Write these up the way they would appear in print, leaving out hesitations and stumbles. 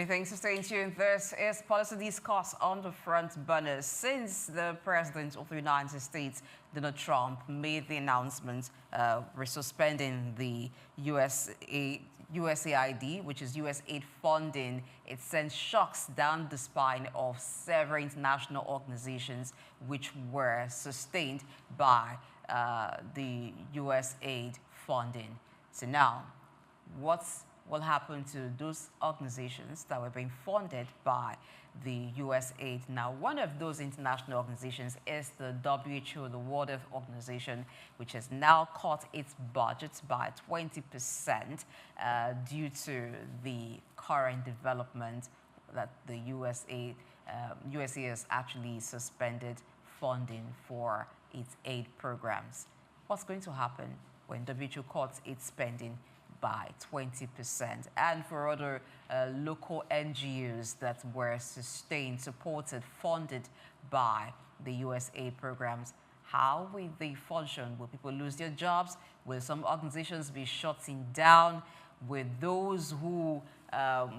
Many thanks for staying tuned. This is Policy Discuss on the front burner since the President of the United States, Donald Trump, made the announcement resuspending the USAID, which is U.S. aid funding. It sent shocks down the spine of several international organizations which were sustained by the U.S. aid funding. So now, what will happen to those organizations that were being funded by the U.S. aid? Now, one of those international organizations is the WHO, the World Health Organization, which has now cut its budget by 20% due to the current development that the USA has actually suspended funding for its aid programs. What's going to happen when WHO cuts its spending by 20%? And for other local NGOs that were sustained, supported, funded by the USAID programs, how will they function? Will people lose their jobs? Will some organizations be shutting down? Will those who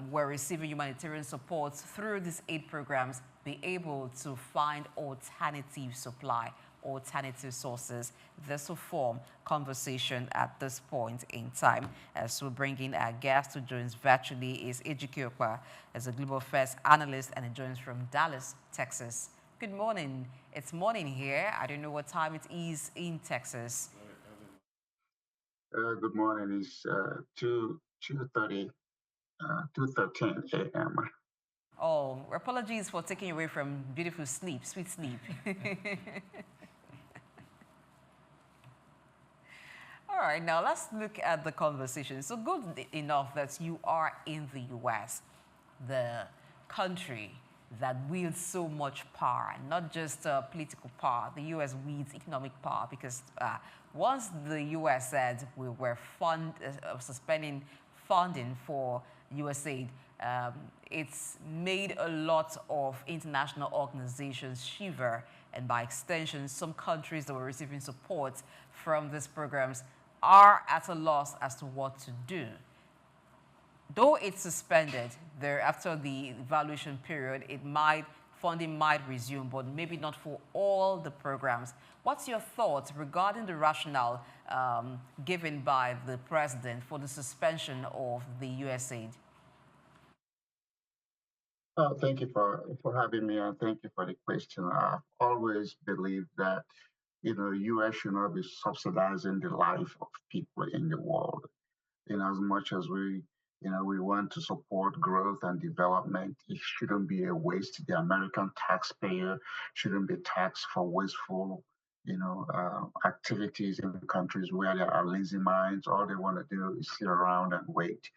were receiving humanitarian support through these aid programs be able to find alternative supply, alternative sources? This will form conversation at this point in time. As we bring in our guest who joins virtually is Ejike Okpa, as a global affairs analyst, and he joins from Dallas, Texas. Good morning. It's morning here. I don't know what time it is in Texas. Good morning. It's 2:13 a.m. Oh, apologies for taking you away from beautiful sleep, sweet sleep. All right, now let's look at the conversation. So good enough that you are in the U.S., the country that wields so much power, not just political power. The U.S. wields economic power because once the U.S. said we were suspending funding for USAID, it's made a lot of international organizations shiver, and by extension, some countries that were receiving support from these programs are at a loss as to what to do. Though it's suspended, there after the evaluation period, funding might resume, but maybe not for all the programs. What's your thoughts regarding the rationale given by the president for the suspension of the USAID? Oh, thank you for having me, and thank you for the question. I've always believed that U.S. should not be subsidizing the life of people in the world. In as much as we want to support growth and development, it shouldn't be a waste. The American taxpayer shouldn't be taxed for wasteful, activities in countries where there are lazy minds. All they want to do is sit around and wait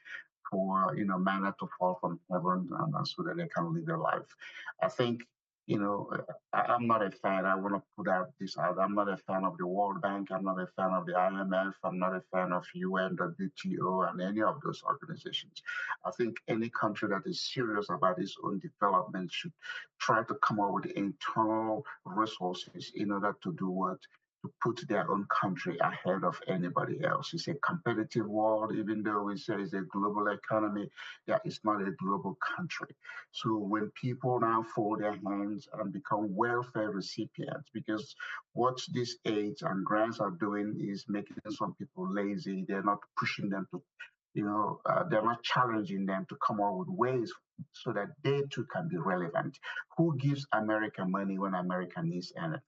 for manna to fall from heaven, and so that they can live their life. I think I'm not a fan. I want to put out this out. I'm not a fan of the World Bank. I'm not a fan of the IMF. I'm not a fan of UN, WTO, and any of those organizations. I think any country that is serious about its own development should try to come up with internal resources in order to do what, to put their own country ahead of anybody else. It's a competitive world, even though we say it's a global economy. Yeah, it's not a global country. So when people now fold their hands and become welfare recipients, because what these aids and grants are doing is making some people lazy. They're not pushing them to, they're not challenging them to come up with ways so that they too can be relevant. Who gives America money when America needs anything?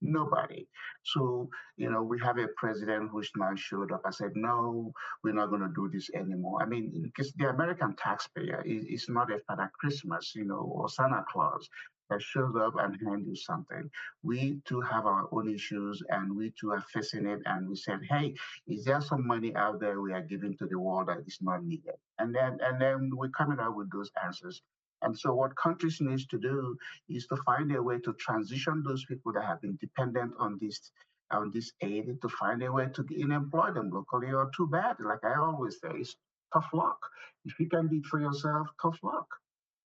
Nobody. So, we have a president who's now showed up. I said, no, we're not going to do this anymore. I mean, because the American taxpayer is not a Father Christmas, or Santa Claus that shows up and hands you something. We too have our own issues, and we too are facing it. And we said, hey, is there some money out there we are giving to the world that is not needed? And then we're coming out with those answers. And so what countries needs to do is to find a way to transition those people that have been dependent on this aid, to find a way to employ them locally, or too bad. Like I always say, it's tough luck. If you can do it for yourself, tough luck.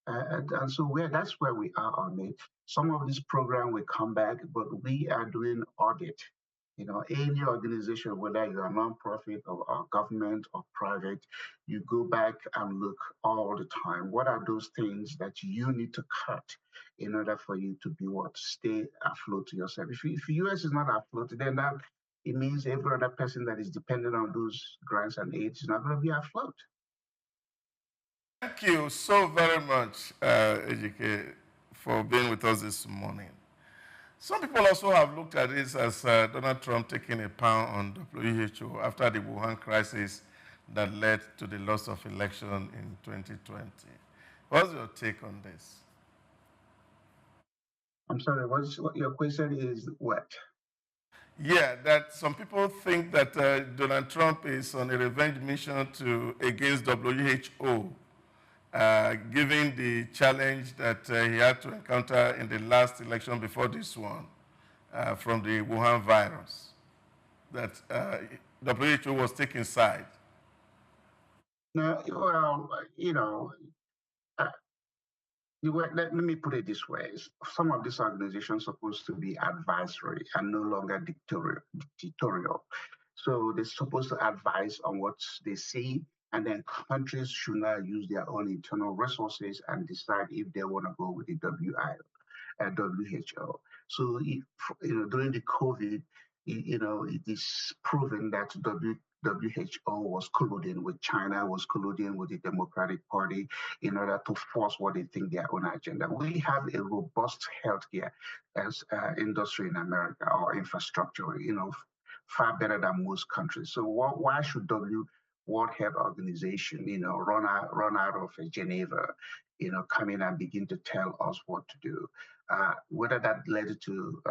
And so that's where we are on it. Some of this program will come back, but we are doing audit. Any organization, whether you're a nonprofit or government or private, you go back and look all the time. What are those things that you need to cut in order for you to be what? Stay afloat to yourself. If US is not afloat, then that it means every other person that is dependent on those grants and aids is not going to be afloat. Thank you so very much, Ejike, for being with us this morning. Some people also have looked at this as Donald Trump taking a pound on WHO after the Wuhan crisis that led to the loss of election in 2020. What's your take on this? I'm sorry, what your question is what? Yeah, that some people think that Donald Trump is on a revenge mission against WHO, given the challenge that he had to encounter in the last election before this one from the Wuhan virus, that WHO was taking side. No, well, let me put it this way. Some of these organizations are supposed to be advisory and no longer dictatorial. So they're supposed to advise on what they see, and then countries should not use their own internal resources and decide if they want to go with the WHO. So, during the COVID, it is proven that WHO was colluding with China, was colluding with the Democratic Party in order to force what they think their own agenda. We have a robust healthcare as industry in America, or infrastructure, far better than most countries. So why should World Health Organization, run out of Geneva, come in and begin to tell us what to do? Whether that led to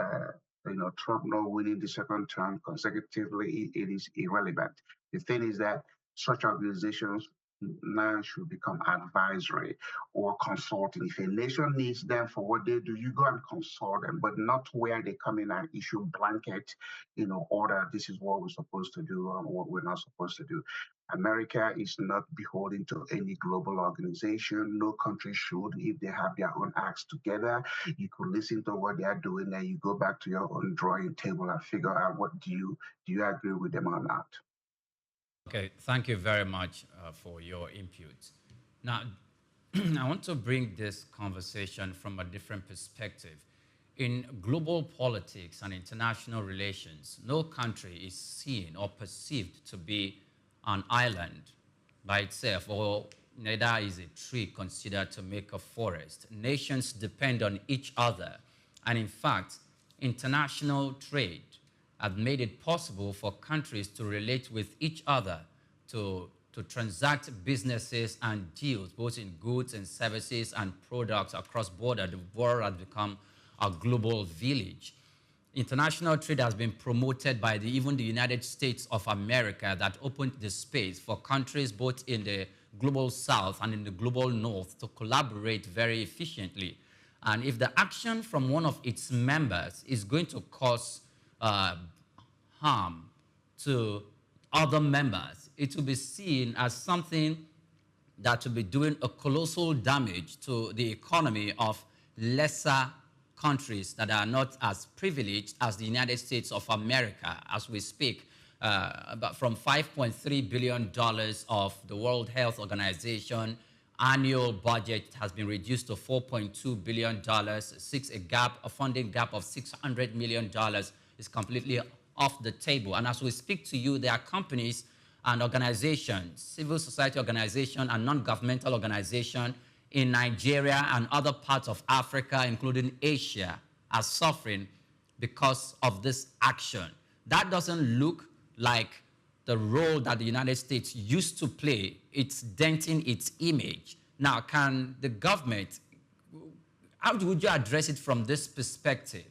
Trump not winning the second term consecutively, it is irrelevant. The thing is that such organizations now should become advisory or consulting. If a nation needs them for what they do, you go and consult them, but not where they come in and issue blanket, order. This is what we're supposed to do and what we're not supposed to do. America is not beholden to any global organization. No country should. If they have their own acts together, you could listen to what they are doing, and you go back to your own drawing table and figure out what do you agree with them or not. Okay, thank you very much for your input. Now, I want to bring this conversation from a different perspective. In global politics and international relations, no country is seen or perceived to be an island by itself, or neither is a tree considered to make a forest. Nations depend on each other. And in fact, international trade have made it possible for countries to relate with each other, to transact businesses and deals, both in goods and services and products across border. The world has become a global village. International trade has been promoted by even the United States of America, that opened the space for countries both in the global south and in the global north to collaborate very efficiently. And if the action from one of its members is going to cause harm to other members, it will be seen as something that will be doing a colossal damage to the economy of lesser countries that are not as privileged as the United States of America as we speak. But from $5.3 billion of the World Health Organization annual budget has been reduced to $4.2 billion. A funding gap of $600 million is completely off the table. And as we speak to you, there are companies and organizations, civil society organizations and non-governmental organizations in Nigeria and other parts of Africa, including Asia, are suffering because of this action. That doesn't look like the role that the United States used to play. It's denting its image. Now, can the government, how would you address it from this perspective?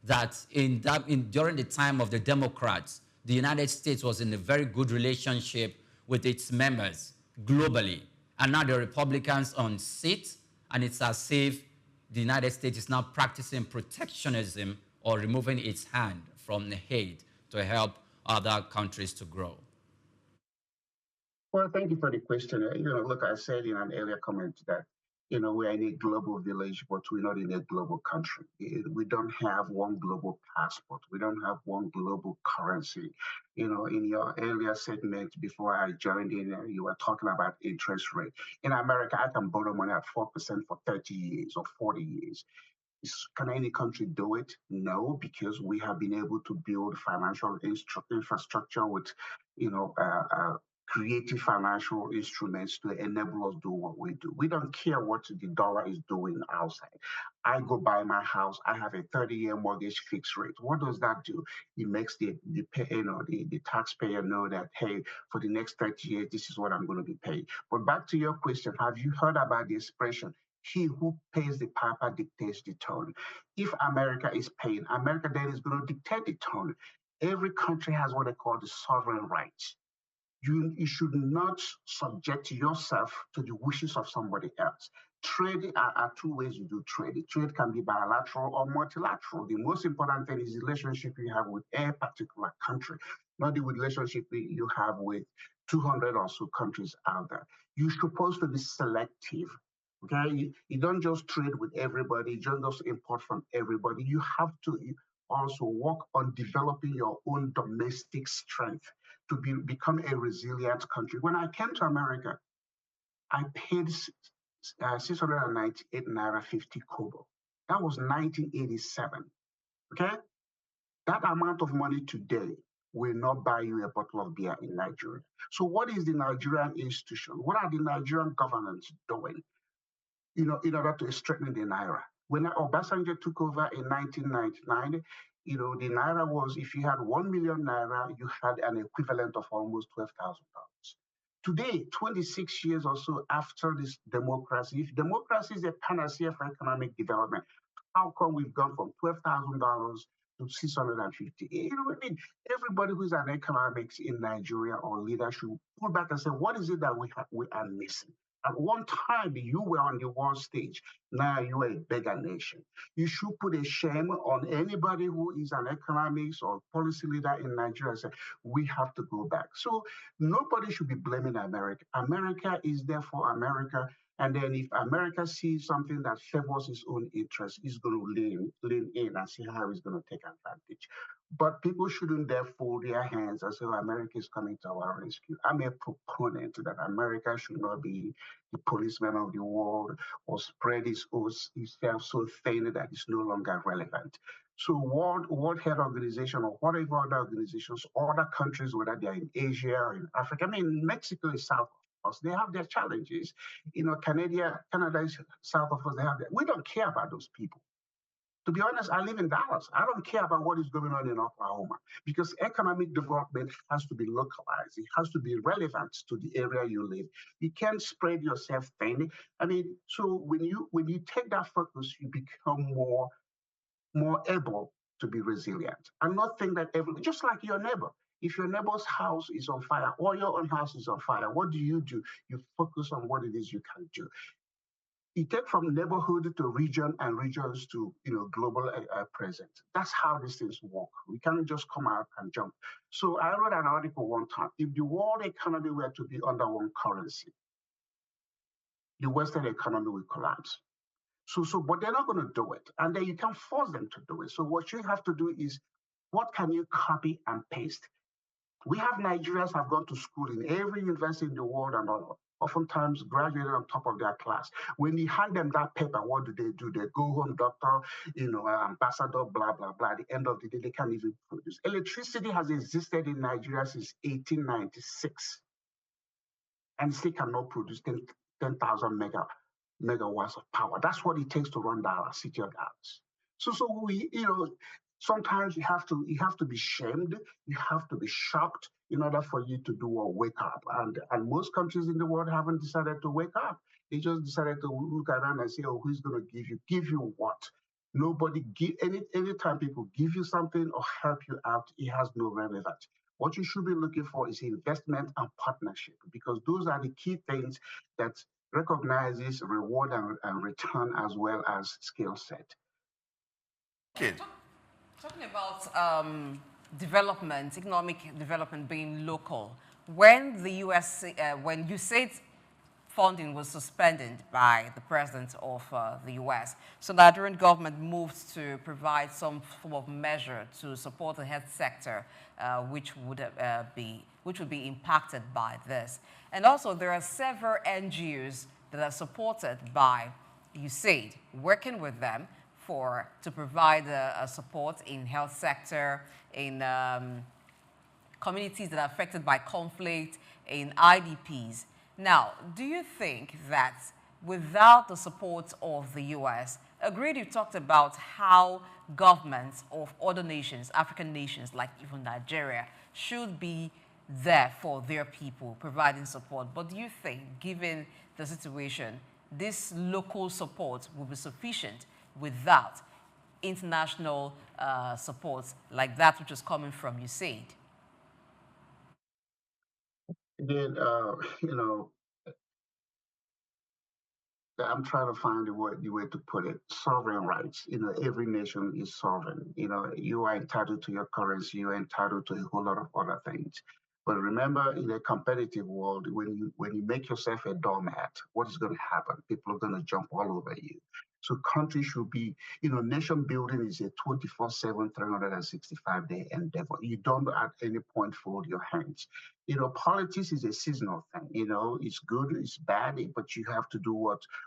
That during the time of the Democrats, the United States was in a very good relationship with its members globally. And now the Republicans on sit, and it's as if the United States is now practicing protectionism or removing its hand from the aid to help other countries to grow. Well, thank you for the question. Look, I said in an earlier comment that We're in a global village, but we're not in a global country. We don't have one global passport. We don't have one global currency. In your earlier segment before I joined in, you were talking about interest rate. In America, I can borrow money at 4% for 30 years or 40 years. Can any country do it? No, because we have been able to build financial infrastructure with, you know, uh, uh, creative financial instruments to enable us do what we do. We don't care what the dollar is doing outside. I go buy my house. I have a 30-year mortgage fixed rate. What does that do? It makes the taxpayer know that, hey, for the next 30 years, this is what I'm going to be paying. But back to your question, have you heard about the expression? He who pays the piper dictates the tone. If America is paying, America then is going to dictate the tone. Every country has what they call the sovereign rights. You should not subject yourself to the wishes of somebody else. Trade are two ways you do trade. Trade can be bilateral or multilateral. The most important thing is the relationship you have with a particular country, not the relationship you have with 200 or so countries out there. You're supposed to be selective. Okay, you don't just trade with everybody, you don't just import from everybody. You have to also work on developing your own domestic strength to become a resilient country. When I came to America, I paid 698 naira 50 kobo. That was 1987. Okay, that amount of money today will not buy you a bottle of beer in Nigeria. So, what is the Nigerian institution? What are the Nigerian governments doing? In order to strengthen the naira. When Obasanjo took over in 1999, the naira was, if you had 1 million naira, you had an equivalent of almost $12,000. Today, 26 years or so after this democracy, if democracy is a panacea for economic development, how come we've gone from $12,000 to 650? Everybody who's an economics in Nigeria or leader should pull back and say, what is it that we are missing? At one time, you were on the world stage. Now you are a beggar nation. You should put a shame on anybody who is an economics or policy leader in Nigeria and say, we have to go back. So nobody should be blaming America. America is there for America. And then if America sees something that favors its own interest, it's going to lean in and see how it's going to take advantage. But people shouldn't therefore their hands and say, oh, America is coming to our rescue. I'm a proponent that America should not be the policeman of the world or spread itself so thin that it's no longer relevant. So World Health Organization or whatever other organizations, other countries, whether they're in Asia or in Africa, Mexico is south of us. They have their challenges. Canada is south of us. They have we don't care about those people. To be honest, I live in Dallas. I don't care about what is going on in Oklahoma because economic development has to be localized. It has to be relevant to the area you live. You can't spread yourself thin. So when you take that focus, you become more able to be resilient and not think that just like your neighbor. If your neighbor's house is on fire or your own house is on fire, what do? You focus on what it is you can do. You take from neighborhood to region and regions to global presence. That's how these things work. We can't just come out and jump. So I wrote an article one time. If the world economy were to be under one currency, the Western economy will collapse. But they're not going to do it, and then you can force them to do it. So what you have to do is, what can you copy and paste? We have Nigerians have gone to school in every university in the world and oftentimes graduated on top of their class. When you hand them that paper, what do? They go home, doctor, ambassador, blah, blah, blah. At the end of the day, they can't even produce. Electricity has existed in Nigeria since 1896 and still cannot produce 10,000 megawatts of power. That's what it takes to run Dallas, city of Dallas. So we, sometimes you have to be shamed, you have to be shocked in order for you to do or wake up. And most countries in the world haven't decided to wake up. They just decided to look around and say, oh, who's going to give you what? Nobody anytime people give you something or help you out, it has no relevance. What you should be looking for is investment and partnership, because those are the key things that recognizes reward and return as well as skill set. Okay. Talking about development, economic development being local, when the U.S., when you said funding was suspended by the president of the U.S. So the Nigerian government moved to provide some form of measure to support the health sector, which would be impacted by this. And also, there are several NGOs that are supported by USAID, working with them to provide support in health sector, in communities that are affected by conflict, in IDPs. Now, do you think that without the support of the U.S., agreed you talked about how governments of other nations, African nations like even Nigeria, should be there for their people, providing support. But do you think, given the situation, this local support will be sufficient without international support like that which is coming from USAID? Again, you know, I'm trying to find the way to put it. Sovereign rights. Every nation is sovereign. You are entitled to your currency. You are entitled to a whole lot of other things. But remember, in a competitive world, when you make yourself a doormat, what is going to happen? People are going to jump all over you. So countries should be, nation building is a 24/7, 365-day endeavor. You don't at any point fold your hands. Politics is a seasonal thing. It's good, it's bad, but you have to do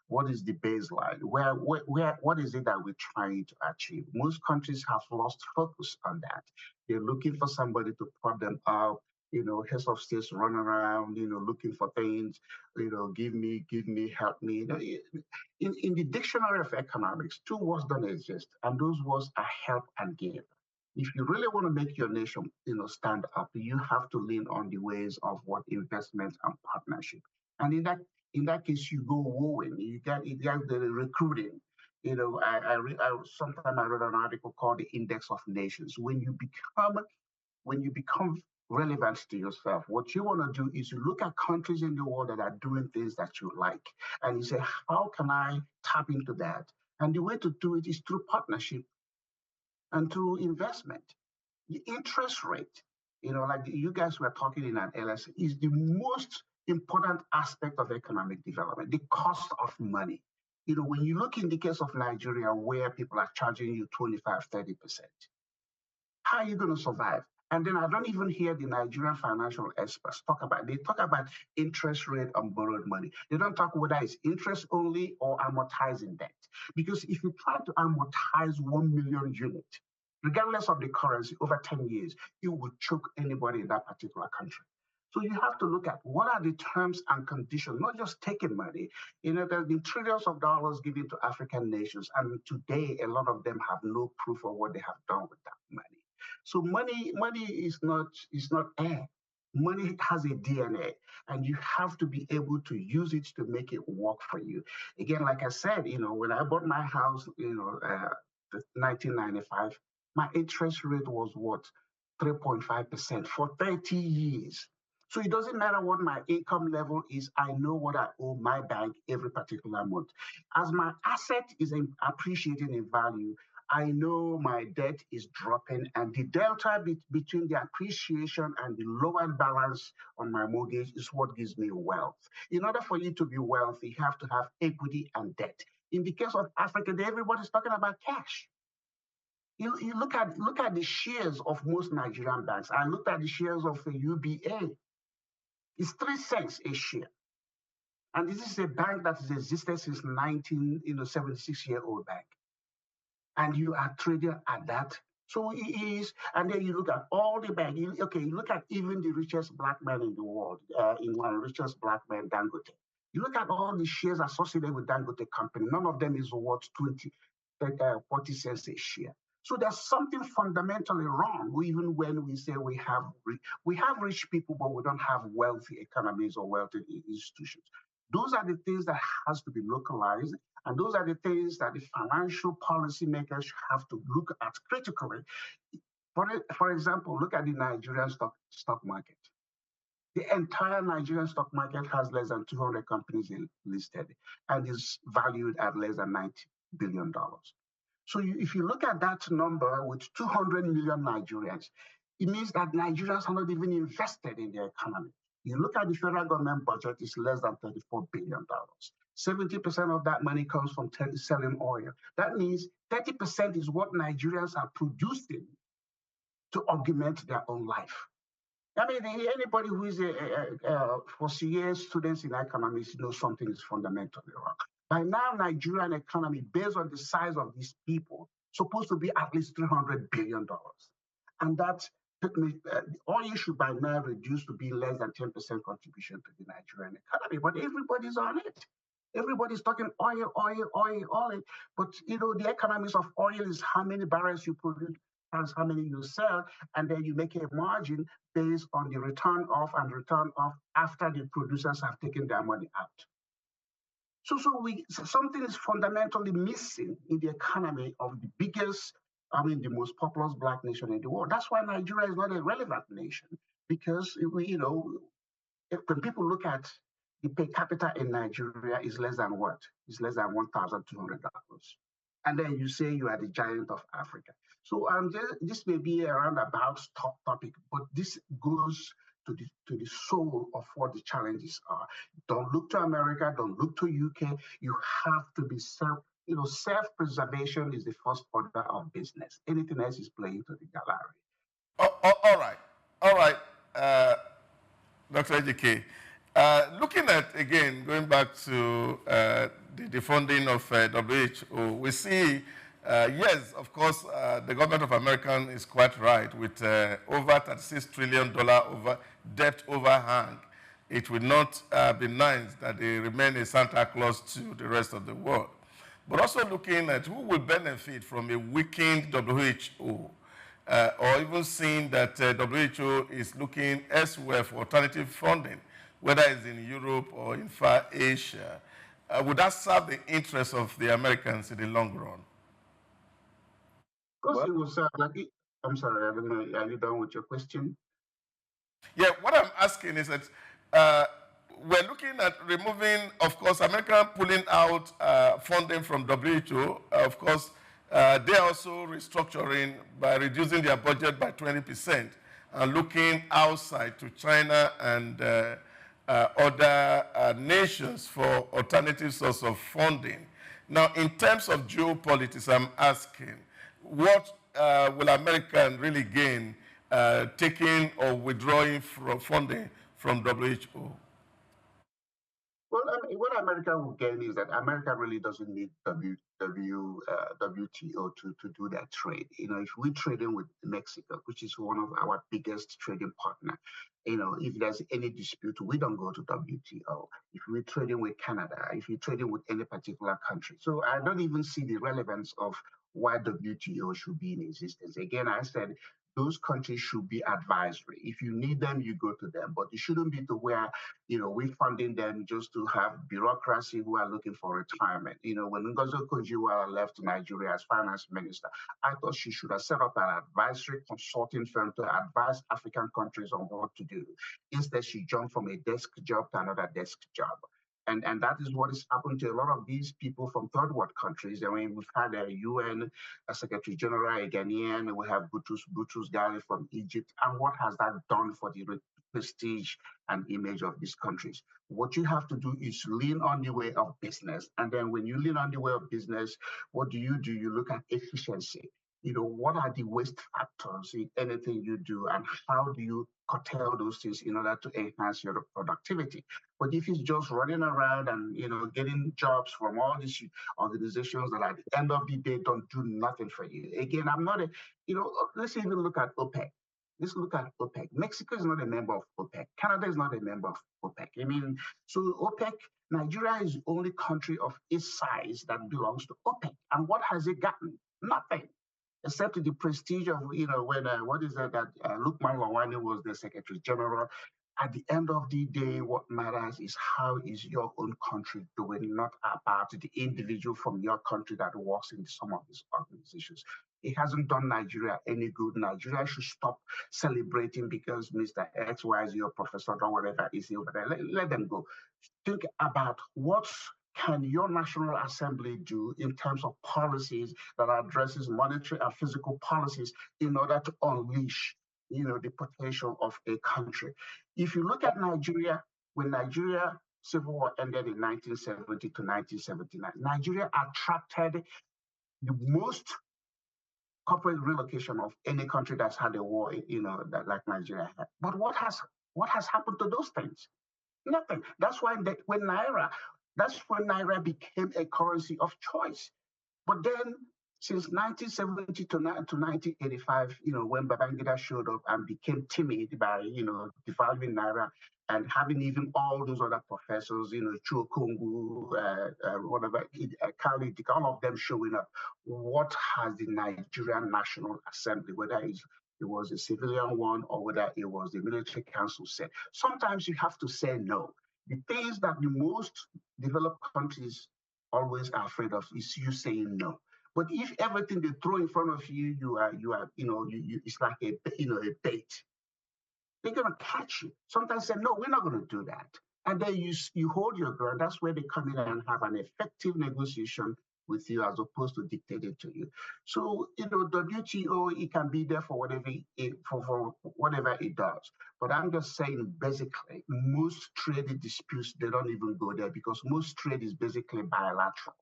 what is the baseline? What is it that we're trying to achieve? Most countries have lost focus on that. They're looking for somebody to prop them up. Heads of states run around, looking for things, give me, help me. In the dictionary of economics, two words don't exist, and those words are help and give. If you really want to make your nation, stand up, you have to lean on the ways of what investment and partnership. And in that case, you go wooing. You got the recruiting. Sometime I read an article called the Index of Nations. When you become relevant to yourself, what you want to do is you look at countries in the world that are doing things that you like, and you say, how can I tap into that? And the way to do it is through partnership and through investment. The interest rate, like you guys were talking in an LS, is the most important aspect of economic development, the cost of money. When you look in the case of Nigeria, where people are charging you 25, 30%, how are you going to survive? And then I don't even hear the Nigerian financial experts they talk about interest rate on borrowed money. They don't talk whether it's interest only or amortizing debt. Because if you try to amortize 1 million units, regardless of the currency, over 10 years, it would choke anybody in that particular country. So you have to look at what are the terms and conditions, not just taking money. There's been trillions of dollars given to African nations, and today a lot of them have no proof of what they have done with that money. So money is not air. Money has a DNA, and you have to be able to use it to make it work for you. Again, like I said, when I bought my house, 1995, my interest rate was what, 3.5% for 30 years. So it doesn't matter what my income level is. I know what I owe my bank every particular month. As my asset is appreciating in value, I know my debt is dropping, and the delta between the appreciation and the lower balance on my mortgage is what gives me wealth. In order for you to be wealthy, you have to have equity and debt. In the case of Africa, everybody's talking about cash. You look at the shares of most Nigerian banks. I looked at the shares of the UBA. It's 3 cents a share. And this is a bank that has existed since 1976-year-old bank. And you are trading at that. So it is, and then you look at all the banks. You look at even the richest black man in the world, in one richest black man, Dangote. You look at all the shares associated with Dangote company. None of them is worth 40 cents a share. So there's something fundamentally wrong, even when we say we have rich people, but we don't have wealthy economies or wealthy institutions. Those are the things that has to be localized, and those are the things that the financial policymakers have to look at critically. For example, look at the Nigerian stock market. The entire Nigerian stock market has less than 200 companies listed and is valued at less than $90 billion. So if you look at that number with 200 million Nigerians, it means that Nigerians are not even invested in their economy. You look at the federal government budget, it's less than $34 billion. 70% of that money comes from selling oil. That means 30% is what Nigerians are producing to augment their own life. I mean, anybody who is for years students in economics knows something is fundamentally wrong. By now, Nigerian economy, based on the size of these people, supposed to be at least $300 billion. And that oil should by now reduce to be less than 10% contribution to the Nigerian economy. But everybody's on it. Everybody's talking oil, oil, oil, oil. But, the economics of oil is how many barrels you produce, times how many you sell, and then you make a margin based on the return off after the producers have taken their money out. So something is fundamentally missing in the economy of the biggest, the most populous Black nation in the world. That's why Nigeria is not a relevant nation, because when people look at the per capita in Nigeria is less than what? It's less than $1,200. And then you say you are the giant of Africa. So this may be a roundabout topic, but this goes to the soul of what the challenges are. Don't look to America, don't look to UK. You have to be self-preservation is the first order of business. Anything else is playing to the gallery. All right, Dr. Ejike. Looking at, again, going back to the funding of WHO, we see, yes, of course, the government of America is quite right with over $36 trillion over debt overhang. It would not be nice that they remain a Santa Claus to the rest of the world. But also looking at who will benefit from a weakened WHO, or even seeing that WHO is looking elsewhere for alternative funding, whether it's in Europe or in Far Asia. Would that serve the interests of the Americans in the long run? Of course, it will serve. I'm sorry, I don't know. Are you done with your question? Yeah, what I'm asking is that we're looking at removing, of course, America pulling out funding from WHO. Of course, they're also restructuring by reducing their budget by 20% and looking outside to China and other nations for alternative sources of funding. Now, in terms of geopolitics, I'm asking, what will America really gain taking or withdrawing from funding from WHO? Well, what America will gain is that America really doesn't need WTO to do their trade. If we're trading with Mexico, which is one of our biggest trading partner, if there's any dispute, we don't go to WTO. If we're trading with Canada, if you're trading with any particular country. So I don't even see the relevance of why WTO should be in existence. Again, I said those countries should be advisory. If you need them, you go to them. But it shouldn't be to where, we're funding them just to have bureaucracy who are looking for retirement. When Ngozi Okonjo-Iweala left Nigeria as finance minister, I thought she should have set up an advisory consulting firm to advise African countries on what to do. Instead, she jumped from a desk job to another desk job. And that is what has happened to a lot of these people from third world countries. I mean, we've had a UN Secretary General, a Ghanaian, we have Boutros Ghali from Egypt. And what has that done for the prestige and image of these countries? What you have to do is lean on the way of business. And then when you lean on the way of business, what do? You look at efficiency. What are the waste factors in anything you do, and how do you curtail those things in order to enhance your productivity? But if it's just running around and getting jobs from all these organizations that at the end of the day don't do nothing for you. Again, I'm not let's even look at OPEC. Let's look at OPEC. Mexico is not a member of OPEC. Canada is not a member of OPEC. I mean, so OPEC, Nigeria is the only country of its size that belongs to OPEC. And what has it gotten? Nothing. Except the prestige of, when, what is it that Lukman Lawani was the Secretary General. At the end of the day, what matters is how is your own country doing, not about the individual from your country that works in some of these organizations. It hasn't done Nigeria any good. Nigeria should stop celebrating because Mr. XYZ or Professor or whatever is over there. Let them go. Think about what can your National Assembly do in terms of policies that addresses monetary and physical policies in order to unleash the potential of a country. If you look at Nigeria, when Nigeria Civil War ended in 1970 to 1979, Nigeria attracted the most corporate relocation of any country that's had a war, that like Nigeria had. But what has happened to those things? Nothing. That's when Naira became a currency of choice. But then, since 1970 to 1985, when Babangida showed up and became timid by, devaluing Naira and having even all those other professors, Chuokongu, whatever, Khalid, all of them showing up, what has the Nigerian National Assembly, whether it was a civilian one or whether it was the military council, said? Sometimes you have to say no. The things that the most developed countries always are afraid of is you saying no. But if everything they throw in front of you, it's like a bait. They're gonna catch you. Sometimes say, no, we're not gonna do that. And then you hold your ground. That's where they come in and have an effective negotiation with you as opposed to dictating to you. So, WTO, it can be there for whatever it does. But I'm just saying, basically, most trade disputes, they don't even go there because most trade is basically bilateral.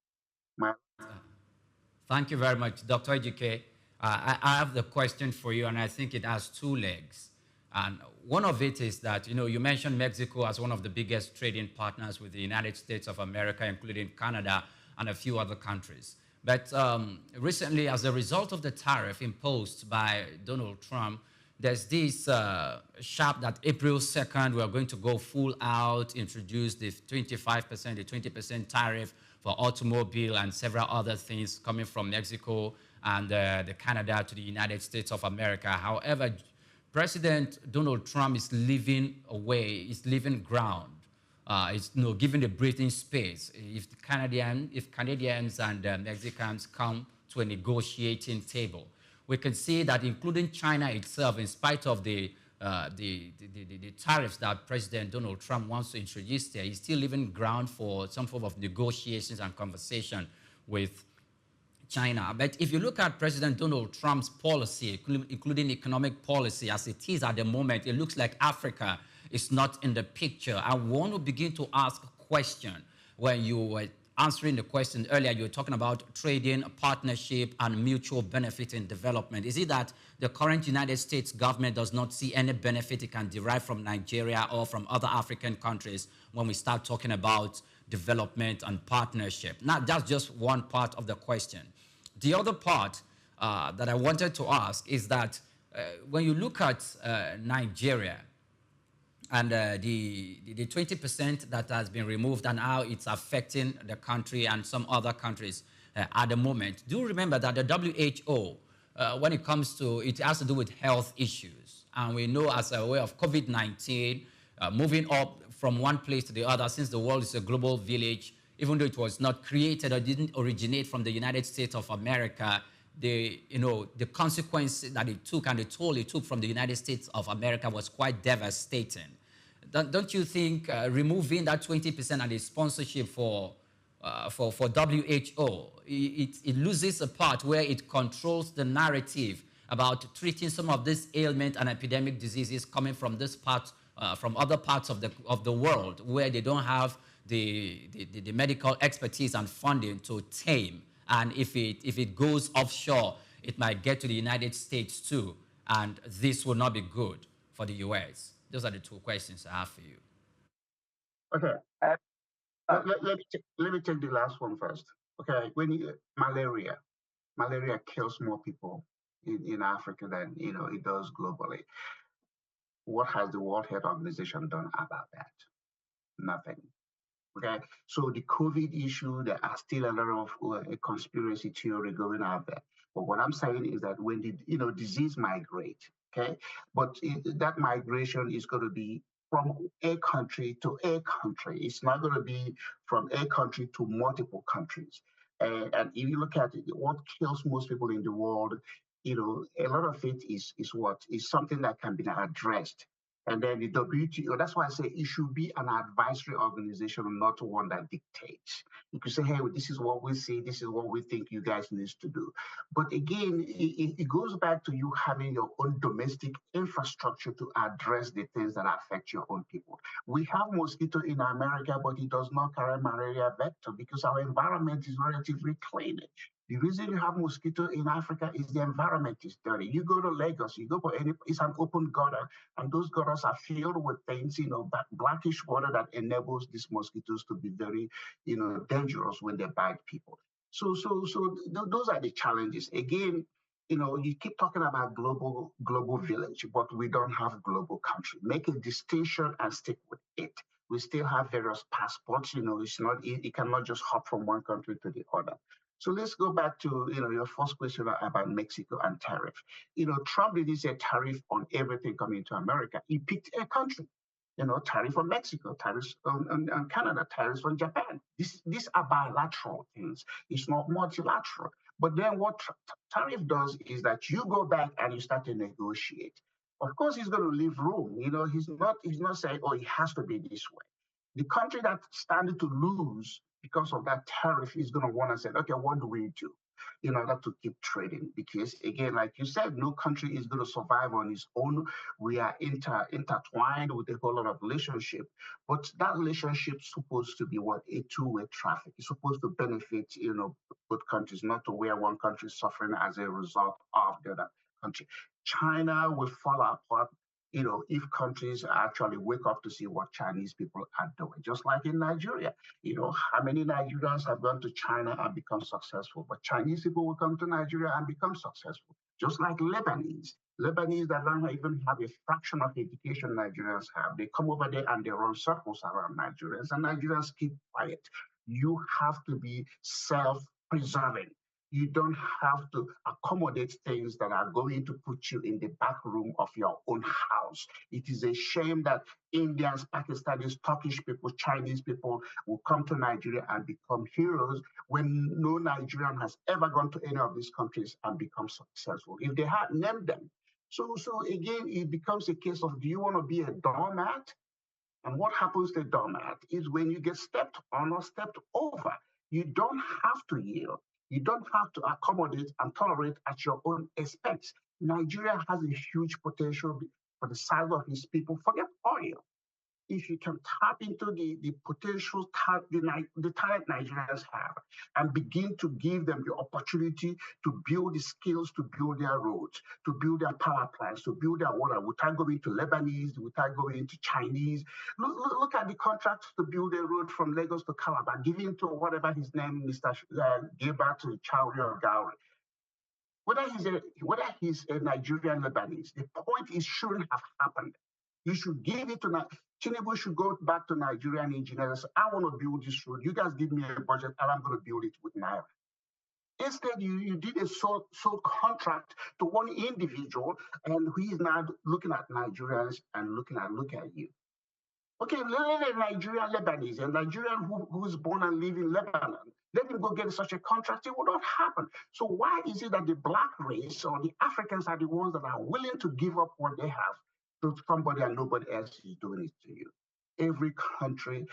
Thank you very much, Dr. Ejike. I have the question for you, and I think it has two legs. And one of it is that, you mentioned Mexico as one of the biggest trading partners with the United States of America, including Canada and a few other countries. But recently, as a result of the tariff imposed by Donald Trump, there's this sharp that April 2nd, we're going to go full out, introduce the 25%, the 20% tariff for automobile and several other things coming from Mexico and the Canada to the United States of America. However, President Donald Trump is leaving ground. It's giving the breathing space. If Canadians and Mexicans come to a negotiating table, we can see that including China itself, in spite of the tariffs that President Donald Trump wants to introduce there, he's still leaving ground for some form of negotiations and conversation with China. But if you look at President Donald Trump's policy, including economic policy as it is at the moment, it looks like Africa is not in the picture. I want to begin to ask a question. When you were answering the question earlier, you were talking about trading, partnership, and mutual benefit in development. Is it that the current United States government does not see any benefit it can derive from Nigeria or from other African countries when we start talking about development and partnership? Now, that's just one part of the question. The other part that I wanted to ask is that when you look at Nigeria and the 20% that has been removed and how it's affecting the country and some other countries at the moment, do remember that the WHO, when it comes to, it has to do with health issues. And we know as a way of COVID-19, moving up from one place to the other, since the world is a global village, even though it was not created or didn't originate from the United States of America, the consequence that it took and the toll it took from the United States of America was quite devastating. Don't you think removing that 20% and the sponsorship for WHO, it loses a part where it controls the narrative about treating some of this ailment and epidemic diseases coming from this part, from other parts of the world where they don't have the medical expertise and funding to tame. And if it goes offshore, it might get to the United States too. And this will not be good for the US. Those are the two questions I have for you. Okay. Let me take the last one first. Okay. Malaria kills more people in Africa than it does globally. What has the World Health Organization done about that? Nothing. Okay, so the COVID issue, there are still a lot of conspiracy theory going out there. But what I'm saying is that when the disease migrate, okay, but that migration is going to be from a country to a country. It's not going to be from a country to multiple countries. And if you look at it, what kills most people in the world, a lot of it is something that can be addressed. And then the WTO, that's why I say it should be an advisory organization, not one that dictates. You could say, hey, this is what we see, this is what we think you guys need to do. But again, it goes back to you having your own domestic infrastructure to address the things that affect your own people. We have mosquito in America, but it does not carry malaria vector because our environment is relatively clean. The reason you have mosquito in Africa is the environment is dirty. You go to Lagos, you go for any, it's an open gutter, and those gutters are filled with things, blackish water that enables these mosquitoes to be very, dangerous when they bite people. Those are the challenges. Again, you keep talking about global village, but we don't have global country. Make a distinction and stick with it. We still have various passports. It's not, you cannot just hop from one country to the other. So let's go back to your first question about Mexico and tariff. Trump didn't say tariff on everything coming to America. He picked a country. Tariff on Mexico, tariffs on Canada, tariffs on Japan. These are bilateral things. It's not multilateral. But then what tariff does is that you go back and you start to negotiate. Of course, he's going to leave room. He's not saying, oh, it has to be this way. The country that's standing to lose because of that tariff is going to want to say, okay, what do we do in order to keep trading? Because again, like you said, no country is going to survive on its own. We are intertwined with a whole lot of relationship, but that relationship is supposed to be what? A two-way traffic. It's supposed to benefit, both countries, not to where one country is suffering as a result of the other country. China will fall apart if countries actually wake up to see what Chinese people are doing, just like in Nigeria. How many Nigerians have gone to China and become successful, but Chinese people will come to Nigeria and become successful, just like Lebanese. Lebanese that don't even have a fraction of the education Nigerians have. They come over there and they run circles around Nigerians, and Nigerians keep quiet. You have to be self-preserving. You don't have to accommodate things that are going to put you in the back room of your own house. It is a shame that Indians, Pakistanis, Turkish people, Chinese people will come to Nigeria and become heroes when no Nigerian has ever gone to any of these countries and become successful. If they had named them. So again, it becomes a case of, do you want to be a doormat? And what happens to a doormat is when you get stepped on or stepped over, you don't have to yield. You don't have to accommodate and tolerate at your own expense. Nigeria has a huge potential for the size of its people. Forget oil. If you can tap into the potential the talent Nigerians have and begin to give them the opportunity to build the skills to build their roads, to build their power plants, to build their water, without going to Lebanese, without going to Chinese. Look at the contract to build a road from Lagos to Calabar, given to whatever his name, Mr. Gilbert Chowri or Gowri. Whether he's a Nigerian Lebanese, the point is shouldn't have happened. You should give it to Tinubu should go back to Nigerian engineers. I want to build this road. You guys give me a budget, and I'm going to build it with Naira. Instead, you did a sole contract to one individual, and he is now looking at Nigerians and look at you. Okay, let a Nigerian Lebanese, a Nigerian who's born and live in Lebanon, let him go get such a contract. It will not happen. So why is it that the black race or the Africans are the ones that are willing to give up what they have to somebody and nobody else is doing it to you? Every country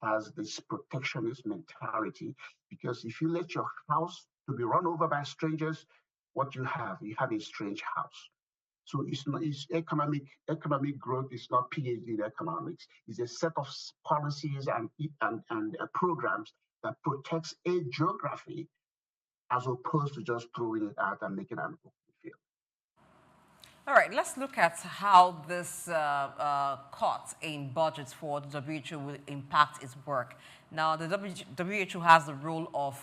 has this protectionist mentality because if you let your house to be run over by strangers, what you have a strange house. So it's economic growth is not PhD in economics. It's a set of policies and programs that protects a geography as opposed to just throwing it out and making an open field. All right, let's look at how this cut in budgets for the WHO will impact its work. Now, the WHO has the role of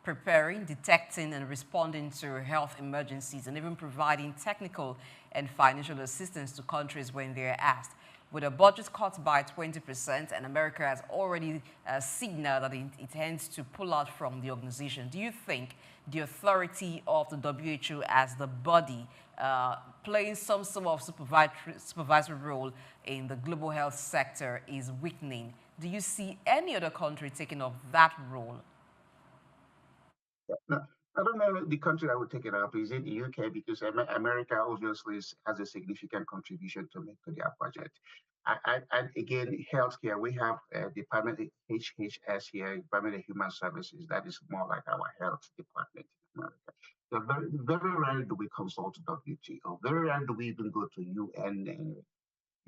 preparing, detecting, and responding to health emergencies, and even providing technical and financial assistance to countries when they are asked. With a budget cut by 20%, and America has already signaled that it intends to pull out from the organization, do you think the authority of the WHO as the body playing some sort of supervisory role in the global health sector is weakening? Do you see any other country taking up that role? I don't know the country that would take it up. Is it the UK? Because America obviously has a significant contribution to make to their budget. And again, healthcare, we have Department HHS here, Department of Human Services. That is more like our health department in America. So very rarely do we consult WTO. Very rarely do we even go to UN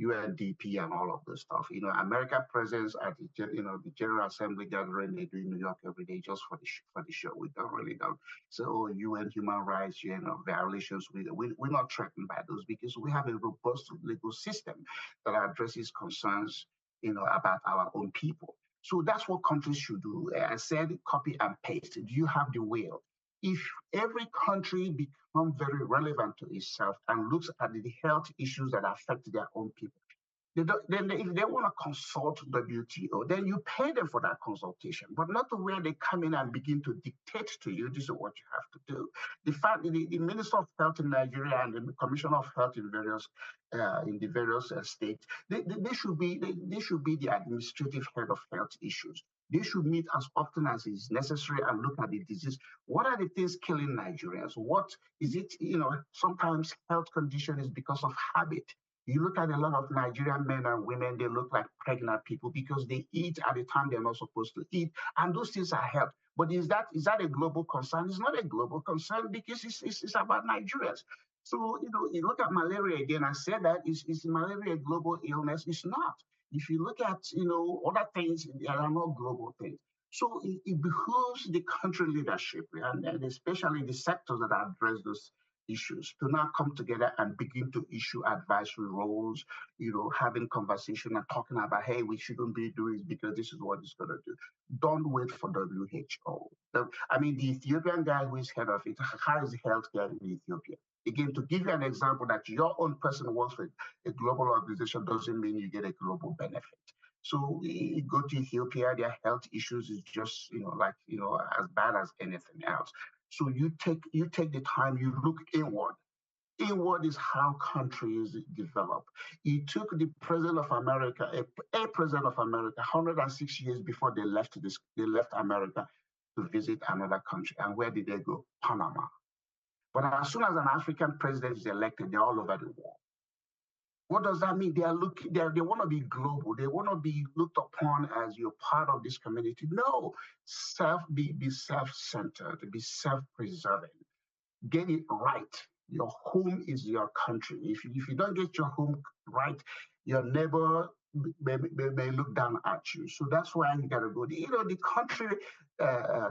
UNDP and all of this stuff. America presence at the General Assembly gathering they do in New York every day just for the show. We don't really don't. So UN human rights, violations. We're not threatened by those because we have a robust legal system that addresses concerns about our own people. So that's what countries should do. I said copy and paste. Do you have the will? If every country becomes very relevant to itself and looks at the health issues that affect their own people, if they want to consult WTO, then you pay them for that consultation, but not to where they come in and begin to dictate to you, this is what you have to do. The fact that the Minister of Health in Nigeria and the Commissioner of Health in the various states, they should be the administrative head of health issues. They should meet as often as is necessary and look at the disease. What are the things killing Nigerians? What is it? Sometimes health condition is because of habit. You look at a lot of Nigerian men and women, they look like pregnant people because they eat at the time they're not supposed to eat. And those things are health. But is that a global concern? It's not a global concern because it's about Nigerians. So, you look at malaria again, I said that is malaria a global illness? It's not. If you look at, other things, there are not global things. So it behooves the country leadership and especially the sectors that address those issues to now come together and begin to issue advisory roles, having conversation and talking about, hey, we shouldn't be doing this because this is what it's going to do. Don't wait for WHO. The Ethiopian guy who is head of it, how is healthcare in Ethiopia? Again, to give you an example that your own person works with a global organization doesn't mean you get a global benefit. So you go to Ethiopia, their health issues is just, as bad as anything else. So you take the time, you look inward. Inward is how countries develop. It took the president of America, a president of America, 106 years before they left America to visit another country. And where did they go? Panama. But as soon as an African president is elected, they're all over the world. What does that mean? They want to be global. They want to be looked upon as you're part of this community. No, be self-centered, be self-preserving. Get it right. Your home is your country. If you don't get your home right, your neighbor may look down at you. So that's why you gotta go. The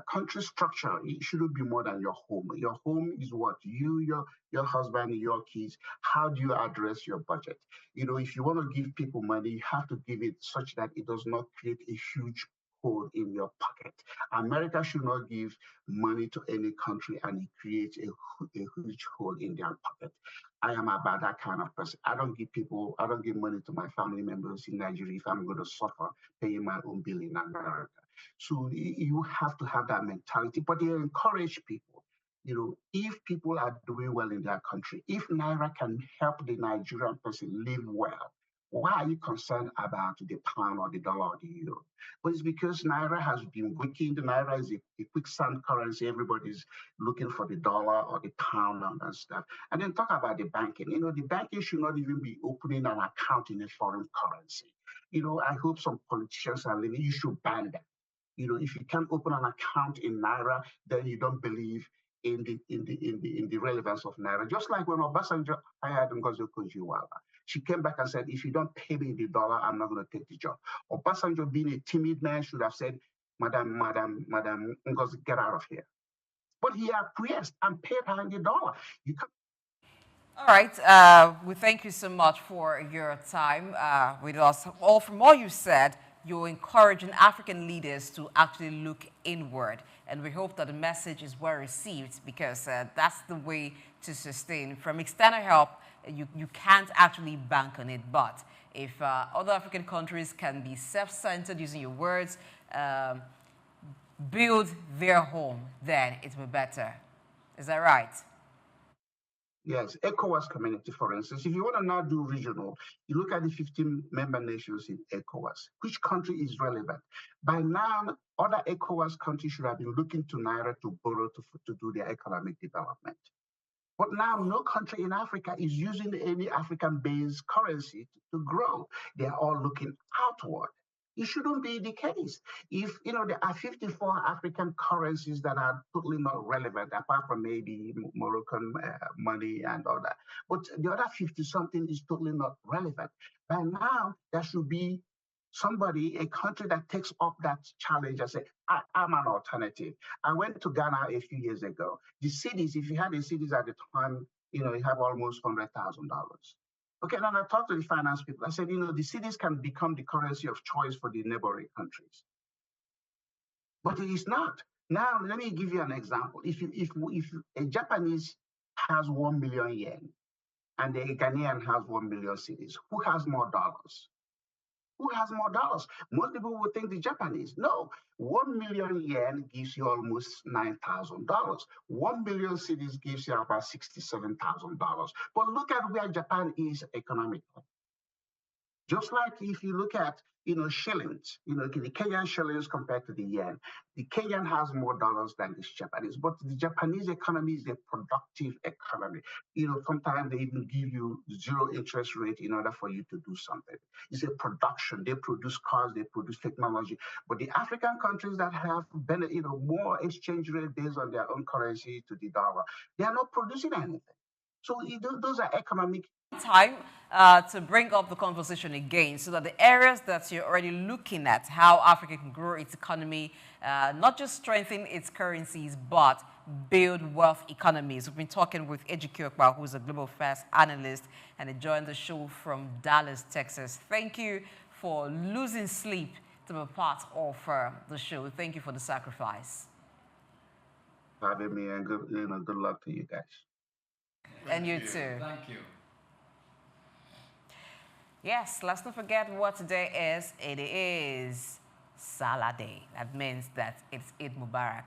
country structure, it shouldn't be more than your home. Your home is what your husband, your kids. How do you address your budget? If you want to give people money, you have to give it such that it does not create a huge hole in your pocket. America should not give money to any country and it creates a huge hole in their pocket. I am about that kind of person. I don't give money to my family members in Nigeria if I'm going to suffer paying my own bill in America. So you have to have that mentality, but they encourage people. If people are doing well in their country, if Naira can help the Nigerian person live well, why are you concerned about the pound or the dollar or the euro? But it's because Naira has been weakened. Naira is a quicksand currency. Everybody's looking for the dollar or the pound and that stuff. And then talk about the banking. The banking should not even be opening an account in a foreign currency. I hope some politicians are living. You should ban that. If you can't open an account in Naira, then you don't believe in the relevance of Naira. Just like when Obasanjo hired Ngozi Okonjo-Iweala, she came back and said, if you don't pay me the dollar, I'm not going to take the job. Obasanjo, being a timid man, should have said, Madam Ngozi, get out of here. But he acquiesced and paid her in the dollar. You can't. All right. We thank you so much for your time with us. From all you said, you're encouraging African leaders to actually look inward. And we hope that the message is well received because that's the way to sustain. From external help, you can't actually bank on it. But if other African countries can be self-centered, using your words, build their home, then it will be better. Is that right? Yes, ECOWAS community, for instance. If you want to now do regional, you look at the 15 member nations in ECOWAS. Which country is relevant? By now, other ECOWAS countries should have been looking to Naira to borrow to do their economic development. But now no country in Africa is using any African-based currency to grow. They are all looking outward. It shouldn't be the case. If there are 54 African currencies that are totally not relevant, apart from maybe Moroccan money and all that, but the other 50 something is totally not relevant. By now, there should be somebody, a country that takes up that challenge and say, I'm an alternative. I went to Ghana a few years ago. The cities, if you had the cities at the time, you have almost $100,000. Okay, now I talked to the finance people. I said, the cities can become the currency of choice for the neighboring countries. But it is not. Now, let me give you an example. If a Japanese has 1 million yen and a Ghanaian has 1 million cities, who has more dollars? Who has more dollars? Most people would think the Japanese. No, 1 million yen gives you almost $9,000. 1 million cities gives you about $67,000. But look at where Japan is economically. Just like if you look at, shillings, the Kenyan shillings compared to the yen, the Kenyan has more dollars than the Japanese, but the Japanese economy is a productive economy. Sometimes they even give you 0 interest rate in order for you to do something. It's a production. They produce cars, they produce technology. But the African countries that have more exchange rate based on their own currency to the dollar, they are not producing anything. So those are economic. Time to bring up the conversation again so that the areas that you're already looking at, how Africa can grow its economy, not just strengthen its currencies, but build wealth economies. We've been talking with Ejike Okpa, who's a global affairs analyst, and he joined the show from Dallas, Texas. Thank you for losing sleep to be part of the show. Thank you for the sacrifice. Having me, and good luck to you guys. And you too. Thank you. Yes, let's not forget what today is. It is Salah Day. That means that it's Eid Mubarak.